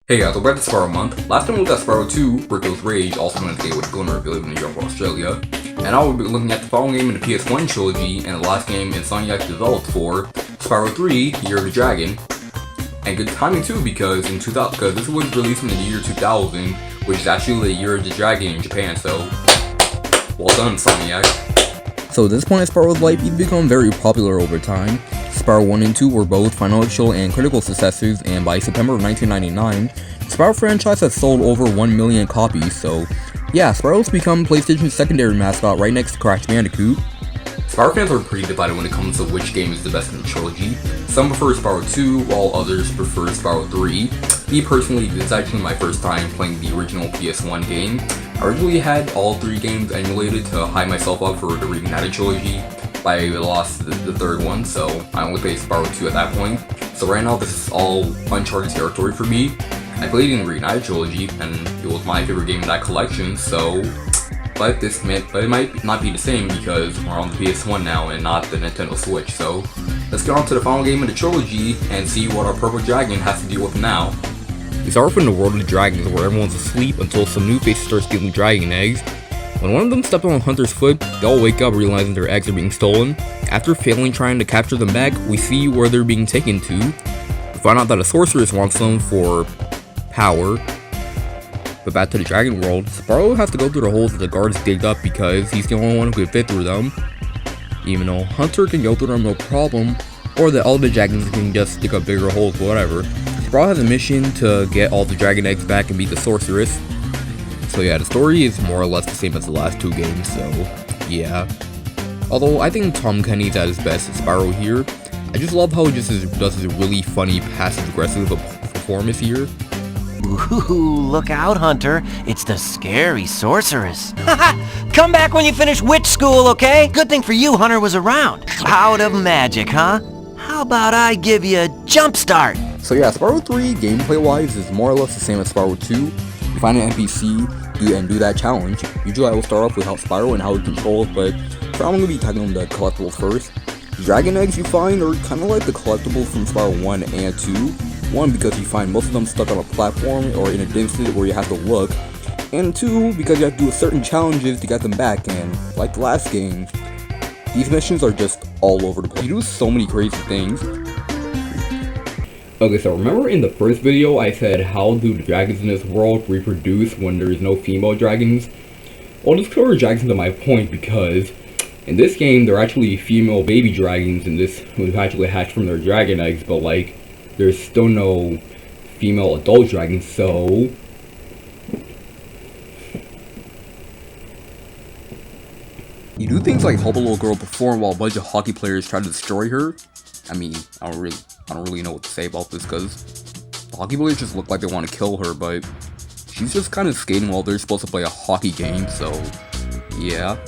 Hey guys, welcome back to Spyro Month. Last time we looked at Spyro 2, Rico's Rage, also known as Gateway to Glimmer if you live in New York or Australia. And now we'll be looking at the following game in the PS1 trilogy, and the last game Insomniac developed for Spyro 3, Year of the Dragon. And good timing too, because this was released in the year 2000, which is actually the Year of the Dragon in Japan, so well done, Insomniac. So at this point in Spyro's life, he's become very popular over time. Spyro 1 and 2 were both financial and critical successes, and by September of 1999, the Spyro franchise has sold over 1 million copies, so yeah, Spyro's become PlayStation's secondary mascot right next to Crash Bandicoot. Spyro fans are pretty divided when it comes to which game is the best in the trilogy. Some prefer Spyro 2, while others prefer Spyro 3. Me personally, this is actually my first time playing the original PS1 game. I originally had all three games emulated to hype myself up for the Reignited trilogy, but I lost the third one, so I only played Spyro 2 at that point. So right now, this is all uncharted territory for me. I played in the Reignited trilogy, and it was my favorite game in that collection, so... But it might not be the same because we're on the PS1 now and not the Nintendo Switch, so let's get on to the final game of the trilogy and see what our Purple Dragon has to deal with now. We start off in the world of the dragons where everyone's asleep until some new faces start stealing dragon eggs. When one of them steps on Hunter's foot, they all wake up realizing their eggs are being stolen. After failing trying to capture them back, we see where they're being taken to. We find out that a sorceress wants them for power. But back to the dragon world, Spyro has to go through the holes that the guards digged up because he's the only one who can fit through them. Even though Hunter can go through them no problem, or that all the dragons can just stick up bigger holes, whatever. Spyro has a mission to get all the dragon eggs back and beat the sorceress. So yeah, the story is more or less the same as the last two games, so yeah. Although I think Tom Kenny's at his best as Spyro here. I just love how he just does his really funny passive-aggressive performance here. Ooh, look out, Hunter. It's the scary sorceress. Come back when you finish witch school, okay? Good thing for you, Hunter was around. Out of magic, huh? How about I give you a jump start? So yeah, Spyro 3, gameplay-wise, is more or less the same as Spyro 2. You find an NPC and do that challenge. Usually I will start off with how Spyro and how he controls, but I'm going to be tackling the collectibles first. The dragon eggs you find are kind of like the collectibles from Spyro 1 and 2. One, because you find most of them stuck on a platform or in a distance where you have to look. And two, because you have to do certain challenges to get them back, and like the last game, these missions are just all over the place. You do so many crazy things. Okay, so remember in the first video I said how do the dragons in this world reproduce when there is no female dragons? Well, this clearly drags into my point because in this game they're actually female baby dragons in this who actually hatch from their dragon eggs, but like there's still no female adult dragons, so you do things like help a little girl perform while a bunch of hockey players try to destroy her. I mean, I don't really know what to say about this because the hockey players just look like they want to kill her, but she's just kind of skating while they're supposed to play a hockey game, so yeah.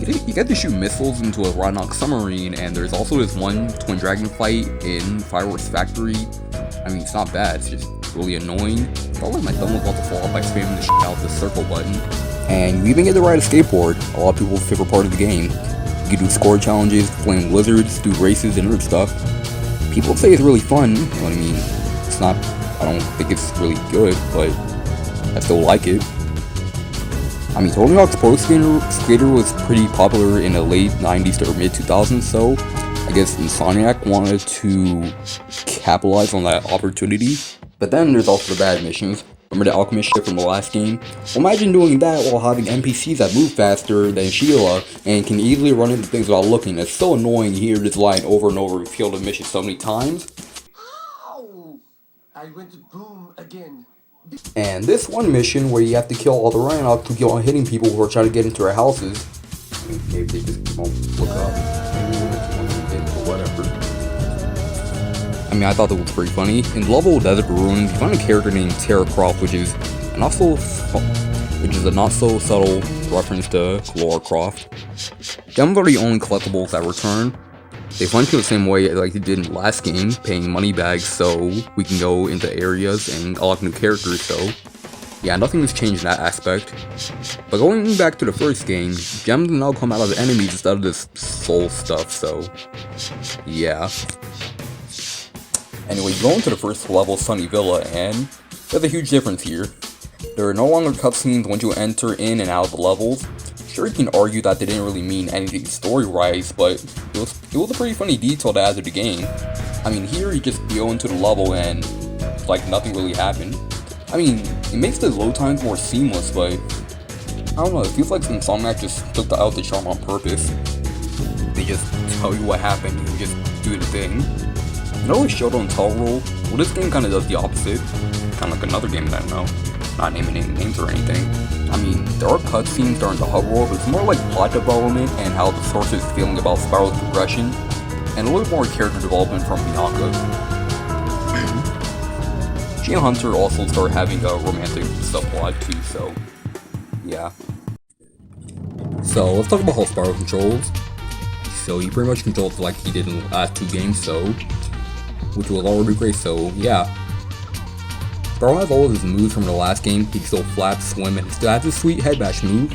You get to shoot missiles into a Rodnock submarine, and there's also this one twin dragon fight in Fireworks Factory. I mean, it's not bad, it's just really annoying. I felt like my thumb was about to fall off by spamming the shit out the circle button. And you even get to ride a skateboard, a lot of people's favorite part of the game. You can do score challenges, flame lizards, do races and other stuff. People say it's really fun, you know what I mean? It's not, I don't think it's really good, but I still like it. I mean, Tony Hawk's Pro Skater was pretty popular in the late 90s to mid 2000s, so I guess Insomniac wanted to capitalize on that opportunity. But then there's also the bad missions. Remember the alchemist shit from the last game? Well, imagine doing that while having NPCs that move faster than Sheila and can easily run into things without looking. It's so annoying to hear this line over and over repeal the mission so many times. Ow! I went boom again. And this one mission where you have to kill all the Rhinox who keep on hitting people who are trying to get into their houses. I mean, maybe they just won't look up. Whatever. I mean, I thought that was pretty funny. In the level Desert Ruins, you find a character named Tara Croft, which is a not so subtle reference to Laura Croft. Them are the only collectibles that return. They function the same way like they did in the last game, paying money bags so we can go into areas and unlock new characters, so yeah, nothing has changed in that aspect. But going back to the first game, gems now come out of the enemies instead of this soul stuff, so yeah. Anyway, you go into the first level, Sunny Villa, and There's a huge difference here. There are no longer cutscenes once you enter in and out of the levels. Sure, you can argue that they didn't really mean anything story-wise, but it was a pretty funny detail to add to the game. I mean, here you just go into the level and like nothing really happened. I mean, it makes the load times more seamless, but I don't know, it feels like Insomniac just took out the charm on purpose. They just tell you what happened and you just do the thing. You know, with show don't tell rule, well, this game kind of does the opposite. Kind of like another game that I know. Not naming any names or anything. I mean, there are cutscenes during the hub world, but it's more like plot development and how the source is feeling about Spyro's progression, and a little more character development from Bianca. She and Hunter also start having a romantic subplot too, so yeah. So let's talk about how Spyro controls. So he pretty much controls like he did in the last 2 games, which was already great, so yeah. Spyro has all of his moves from the last game. He can still flap, swim, and still has his sweet head bash move.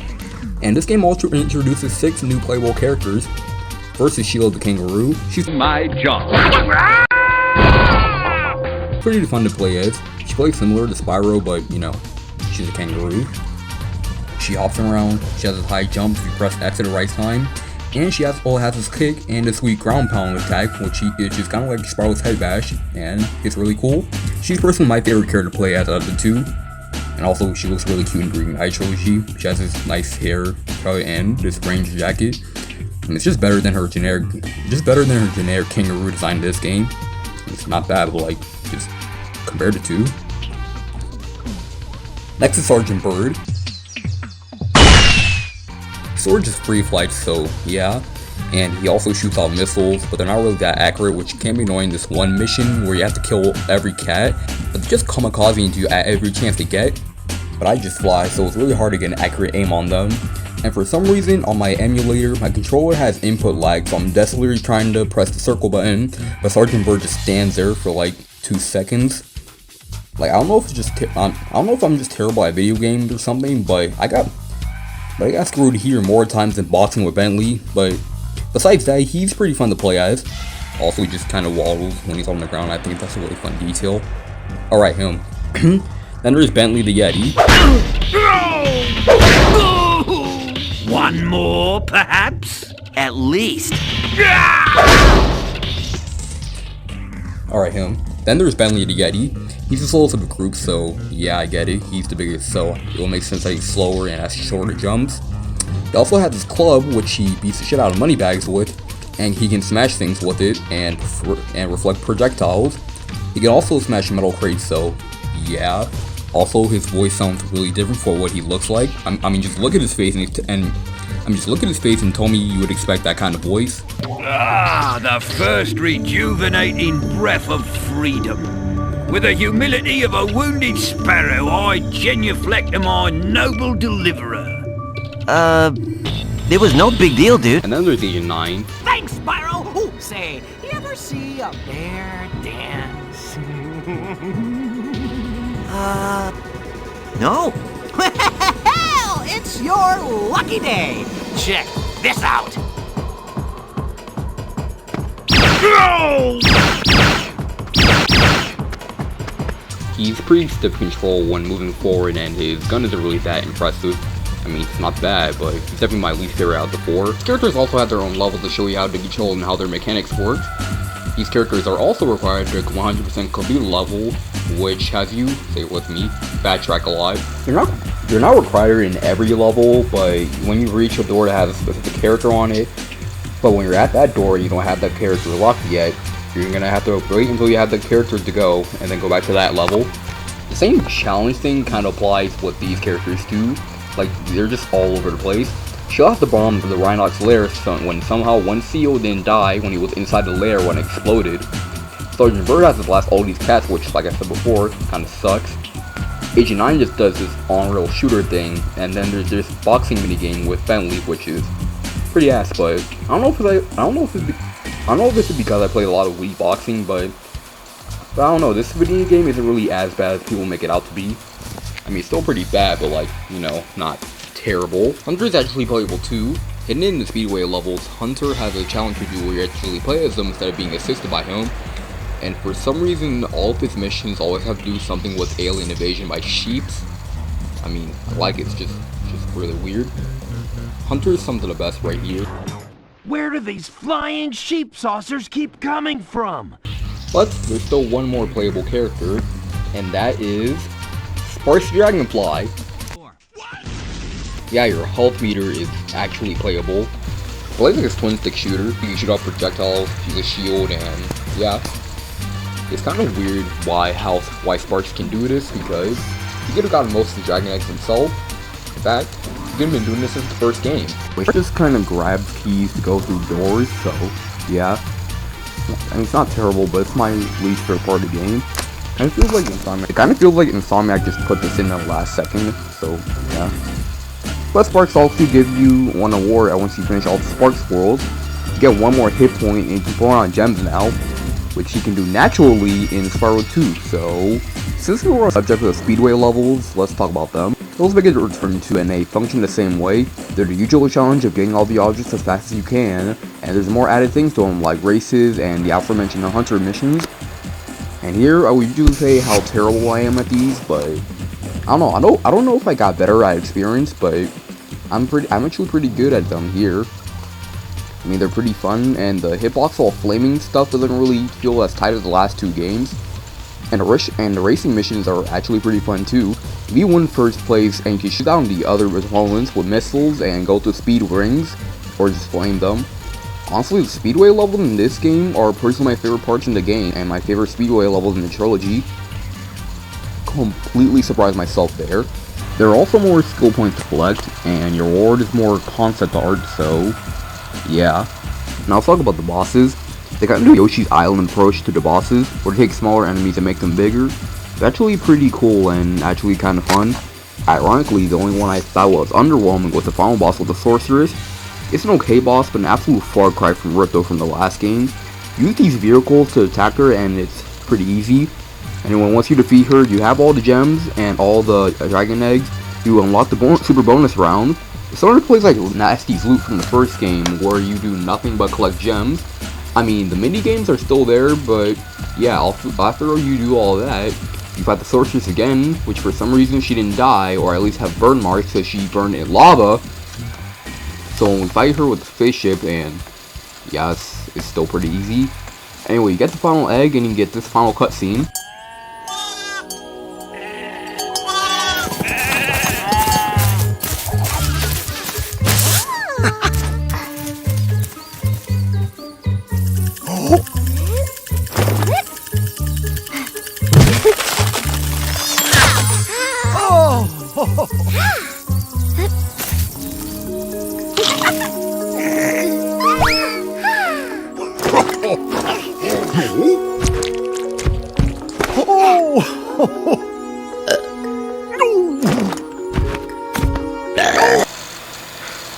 And this game also introduces 6 new playable characters. First is Sheila the Kangaroo. She's my job. pretty fun to play as. She plays similar to Spyro, but you know, she's a kangaroo. She hops around, she has a high jump if you press X at the right time, and she also has this kick and a sweet ground pound attack, which is kind of like Spyro's head bash, and it's really cool. She's personally my favorite character to play as out of the 2, and also she looks really cute in Green Eye Trilogy. She has this nice hair cut and this Ranger jacket, and it's just better than her generic kangaroo design in this game. It's not bad, but like just compared to 2. Next is Sergeant Bird. Sword just free flights, so yeah, and he also shoots out missiles, but they're not really that accurate, which can be annoying. This one mission where you have to kill every cat, but they just kamikaze you at every chance they get. But I just fly, so it's really hard to get an accurate aim on them. And for some reason, on my emulator, my controller has input lag, so I'm desperately trying to press the circle button, but Sergeant Bird just stands there for like 2 seconds. Like, I don't know if it's just I don't know if I'm just terrible at video games or something, but I got screwed here more times than boxing with Bentley. But besides that, he's pretty fun to play as. Also, he just kind of waddles when he's on the ground. I think that's a really fun detail. Alright, him. Then there's Bentley the Yeti. One more, perhaps? At least. Alright, him. Then there's Bentley the Yeti. He's the slowest of the group, so yeah, I get it. He's the biggest, so it will make sense that he's slower and has shorter jumps. He also has his club, which he beats the shit out of moneybags with, and he can smash things with it and reflect projectiles. He can also smash metal crates, so yeah. Also, his voice sounds really different for what he looks like. I mean, just look at his face and tell me you would expect that kind of voice. Ah, the first rejuvenating breath of freedom. With the humility of a wounded sparrow, I genuflect to my noble deliverer. It was no big deal, dude. And then there's Agent 9. Thanks, Spyro! Ooh, say, you ever see a bear dance? No. Well, it's your lucky day. Check this out. He's pretty stiff control when moving forward, and his gun isn't really that impressive. I mean, it's not bad, but it's definitely my least favorite out of the 4. These characters also have their own level to show you how to control and how their mechanics work. These characters are also required to 100% complete a level, which has you, say it with me, backtrack a lot. You're not required in every level, but when you reach a door that has a specific character on it, but when you're at that door and you don't have that character locked yet, you're gonna have to wait until you have the characters to go, and then go back to that level. The same challenge thing kind of applies with these characters too. Like, they're just all over the place. She'll have to bomb the Rhinox lair when somehow one seal didn't die when he was inside the lair when it exploded. Sergeant Bird has to blast all these cats, which, like I said before, kind of sucks. Agent 9 just does this on-rail shooter thing, and then there's this boxing minigame with Bentley, which is pretty ass. But I don't know if this is because I played a lot of Wii boxing, but I don't know. This video game isn't really as bad as people make it out to be. I mean, it's still pretty bad, but like, you know, not terrible. Hunter is actually playable too. Hidden in the Speedway levels, Hunter has a challenge to do where you actually play as them instead of being assisted by him. and for some reason all of his missions always have to do something with alien invasion by sheeps. I mean, I like it, it's just really weird. Hunter is some of the best right here. Where do these flying sheep saucers keep coming from? But there's still one more playable character, and that is Sparks the Dragonfly. Yeah, your health meter is actually playable. Plays like a twin stick shooter. You can shoot off projectiles, use a shield, and yeah. It's kind of weird why Sparks can do this, because he could have gotten most of the dragon eggs himself. In fact, he could have been doing this since the first game. Which just kind of grabs keys to go through doors, so yeah. I mean, it's not terrible, but it's my least favorite part of the game. It kind of feels like Insomniac just put this in the last second, so yeah. But Sparks also give you one award once you finish all the Sparks worlds. You get one more hit point and you can pull on gems now, which you can do naturally in Spyro 2. So, since we were on the subject of the speedway levels, let's talk about them. Those make a return to, and they function the same way. They're the usual challenge of getting all the objects as fast as you can, and there's more added things to them like races and the aforementioned Hunter missions. And here I would usually say how terrible I am at these, but I don't know if I got better at experience, but I'm actually pretty good at them here. I mean, they're pretty fun, and the hitbox all flaming stuff doesn't really feel as tight as the last two games. And the racing missions are actually pretty fun too. If you win first place and you can shoot down the other opponents with missiles and go through speed rings, or just flame them. Honestly, the speedway levels in this game are personally my favorite parts in the game, and my favorite speedway levels in the trilogy. Completely surprised myself there. There are also more skill points to collect, and your reward is more concept art, so yeah. Now let's talk about the bosses. They got into Yoshi's Island approach to the bosses, where they take smaller enemies and make them bigger. It's actually pretty cool and actually kind of fun. Ironically, the only one I thought was underwhelming was the final boss with the Sorceress. It's an okay boss, but an absolute far cry from Ripto from the last game. Use these vehicles to attack her and it's pretty easy. And once you defeat her, you have all the gems and all the dragon eggs. You unlock the super bonus round. It sort of plays like Nasty's loot from the first game, where you do nothing but collect gems. I mean, the mini games are still there, but yeah, after you do all that, you fight the Sorceress again, which for some reason she didn't die, or at least have burn marks because she burned in lava. So when we fight her with the spaceship, and yeah, it's still pretty easy. Anyway, you get the final egg and you get this final cutscene.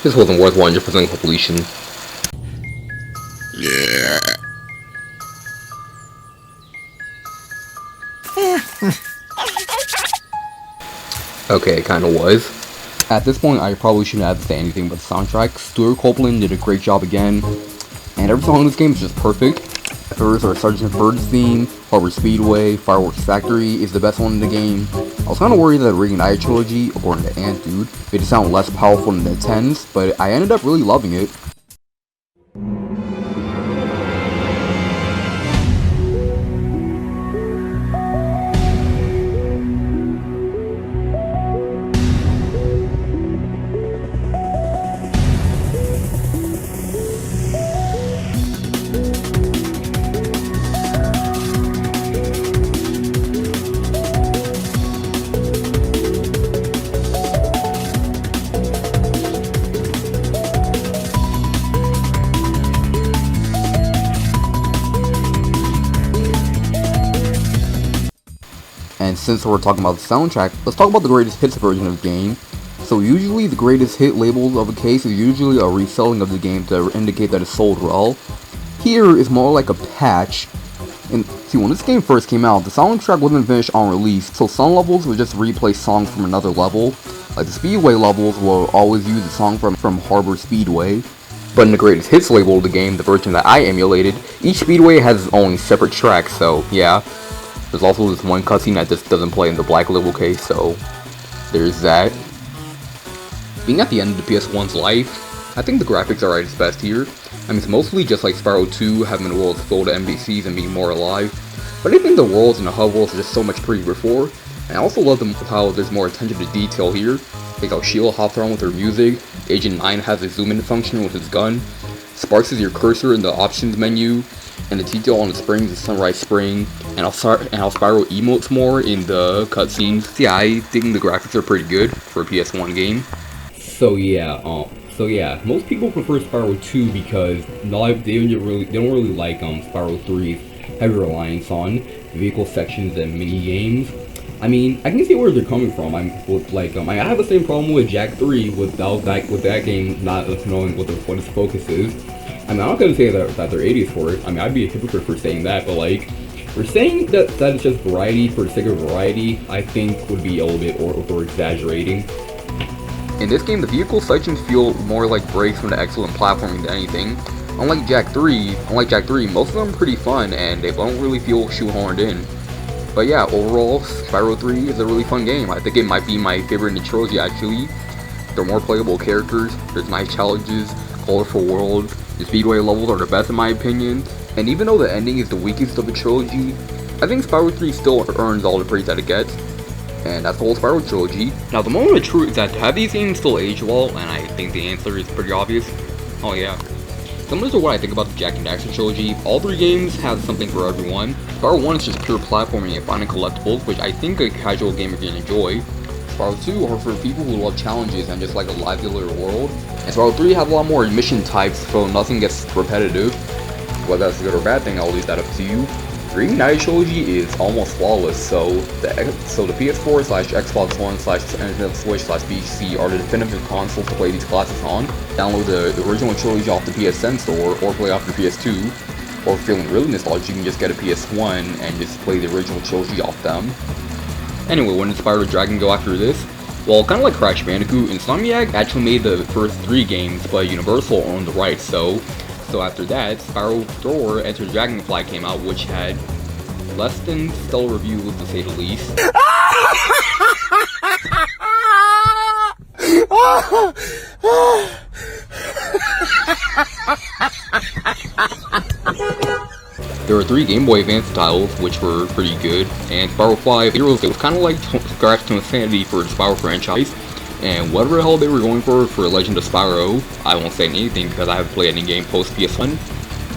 This wasn't worth 100% completion. Okay, it kinda was. At this point, I probably shouldn't have to say anything but the soundtrack. Stuart Copeland did a great job again, and every song in this game is just perfect. First, our Sergeant Bird's theme, Harbor Speedway, Fireworks Factory is the best one in the game. I was kinda worried that the Reignited trilogy, according to Ant Dude, made it sound less powerful than the 10s, but I ended up really loving it. And since we're talking about the soundtrack, let's talk about the greatest hits version of the game. So usually the greatest hit label of a case is usually a reselling of the game to indicate that it's sold well. Here is more like a patch. And see, when this game first came out, the soundtrack wasn't finished on release, so some levels would just replay songs from another level. Like the Speedway levels will always use a song from Harbor Speedway. But in the greatest hits label of the game, the version that I emulated, each speedway has its own separate track, so yeah. There's also this one cutscene that just doesn't play in the black label case, so there's that. Being at the end of the PS1's life, I think the graphics are at its best here. I mean, it's mostly just like Spyro 2, having the worlds filled with NPCs and being more alive. But I think the worlds and the hub worlds are just so much prettier before. And I also love how there's more attention to detail here. Like how Sheila hops around with her music, Agent 9 has a zoom in function with his gun, Sparks is your cursor in the options menu, and the detail on the springs is Sunrise Spring, and how Spyro emotes more in the cutscenes. So yeah, I think the graphics are pretty good for a PS1 game. So yeah, most people prefer Spyro 2 because they don't really like Spyro 3's heavy reliance on vehicle sections and mini games. I mean, I can see where they're coming from. I have the same problem with Jak 3 with that game not knowing what its focus is. I mean, I'm not gonna say that they're idiots for it. I mean, I'd be a hypocrite for saying that, but like, for saying that it's just variety for the sake of variety, I think would be a little bit over exaggerating. In this game, the vehicle sections feel more like breaks from the excellent platforming than anything. Unlike Jak 3, most of them are pretty fun and they don't really feel shoehorned in. But yeah, overall, Spyro 3 is a really fun game. I think it might be my favorite in the trilogy actually. There are more playable characters, there's nice challenges, colorful world, the speedway levels are the best in my opinion, and even though the ending is the weakest of the trilogy, I think Spyro 3 still earns all the praise that it gets. And that's the whole Spyro trilogy. Now the moment of truth is that have these games still age well, and I think the answer is pretty obvious. Oh yeah. Similar to what I think about the Jak and Daxter trilogy, all three games have something for everyone. Spyro 1 is just pure platforming and finding collectibles, which I think a casual gamer can enjoy. Spyro 2 are for people who love challenges and just like a livelier world. And Spyro 3 have a lot more mission types, so nothing gets repetitive. Whether that's a good or bad thing, I'll leave that up to you. The Reignited trilogy is almost flawless, so the PS4 / Xbox One / Nintendo Switch / PC are the definitive consoles to play these classics on. Download the original trilogy off the PSN store, or play off your PS2. Or if you're feeling really nostalgic, you can just get a PS1 and just play the original trilogy off them. Anyway, when did Spyro Dragon go after this? Well, kind of like Crash Bandicoot, Insomniac actually made the first 3 games, but Universal owned the rights, so after that, Spyro 4 Enter the Dragonfly came out, which had less than stellar reviews, to say the least. There were 3 Game Boy Advance titles, which were pretty good, and Spyro 5 Heroes, it was kind of like Scratch to Insanity for the Spyro franchise. And whatever the hell they were going for Legend of Spyro, I won't say anything because I haven't played any game post PS1.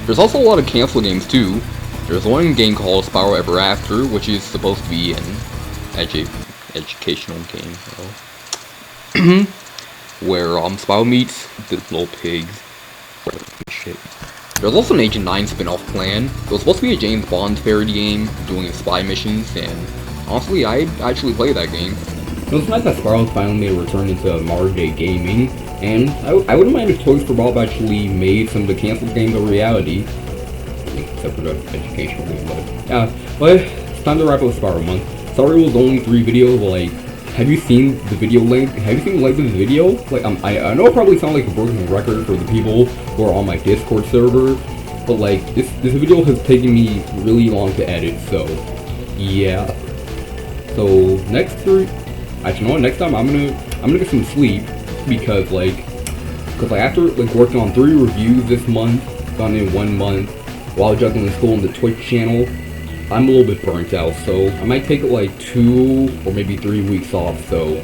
There's also a lot of canceled games too. There's one game called Spyro Ever After, which is supposed to be an educational game, where Spyro meets the little pigs. Shit. There's also an Agent 9 spin-off plan. It was supposed to be a James Bond parody game, doing spy missions, and honestly, I'd actually play that game. It was nice that Spyro finally made a return into modern day gaming, and I wouldn't mind if Toys for Bob actually made some of the canceled games a reality. Except for the educational game, but yeah. But it's time to wrap up Spyro Month. Sorry it was only 3 videos, but like, have you seen the video length? Have you seen the length of this video? Like, I know it probably sounds like a broken record for the people who are on my Discord server, but like, this video has taken me really long to edit, so yeah. So next time I'm gonna get some sleep because after working on 3 reviews this month, done in 1 month, while juggling school and the Twitch channel, I'm a little bit burnt out. So I might take like 2 or maybe 3 weeks off. So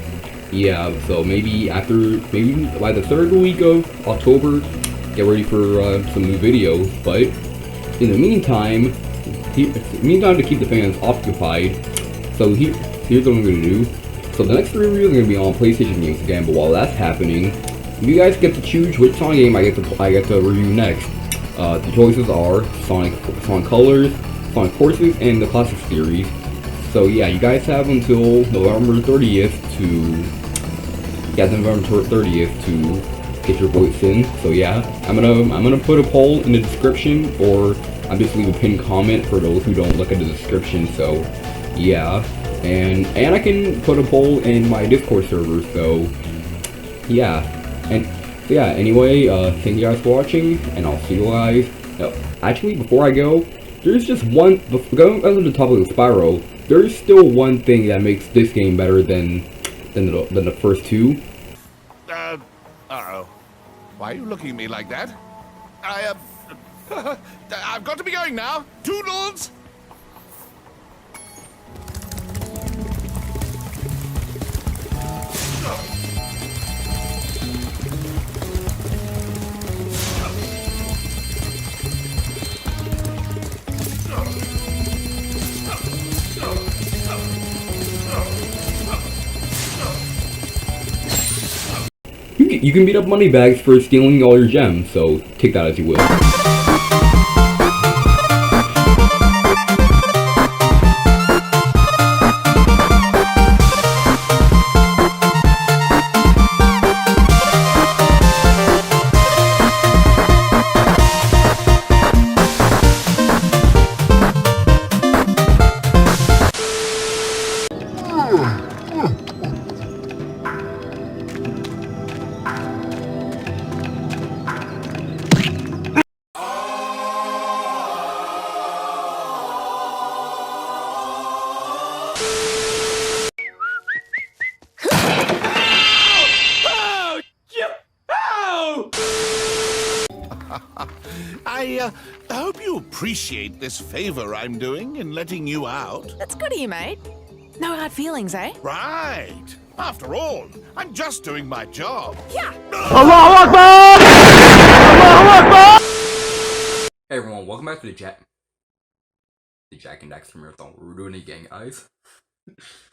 yeah, so maybe by the 3rd week of October, get ready for some new videos. But in the meantime, to keep the fans occupied, so here's what I'm gonna do. So the next 3 reviews are going to be on PlayStation games again, but while that's happening, you guys get to choose which Sonic game I get to review next. The choices are Sonic Colors, Sonic Forces, and the Classic series. So yeah, you guys have until November 30th to get your votes in. So yeah, I'm gonna put a poll in the description, or I'll just leave a pinned comment for those who don't look at the description. So yeah. And I can put a poll in my Discord server, so yeah. And yeah, anyway, thank you guys for watching, and I'll see you guys. Actually, before I go, there's just one, going on the topic of Spyro, there's still one thing that makes this game better than the first two. Uh-oh. Why are you looking at me like that? I've got to be going now. Toodles! You can beat up moneybags for stealing all your gems, so take that as you will. I hope you appreciate this favor I'm doing in letting you out. That's good of you, mate. No hard feelings, eh? Right. After all, I'm just doing my job. Yeah. Hey everyone, welcome back to the Jack and Daxter Marathon. We're doing it again, guys.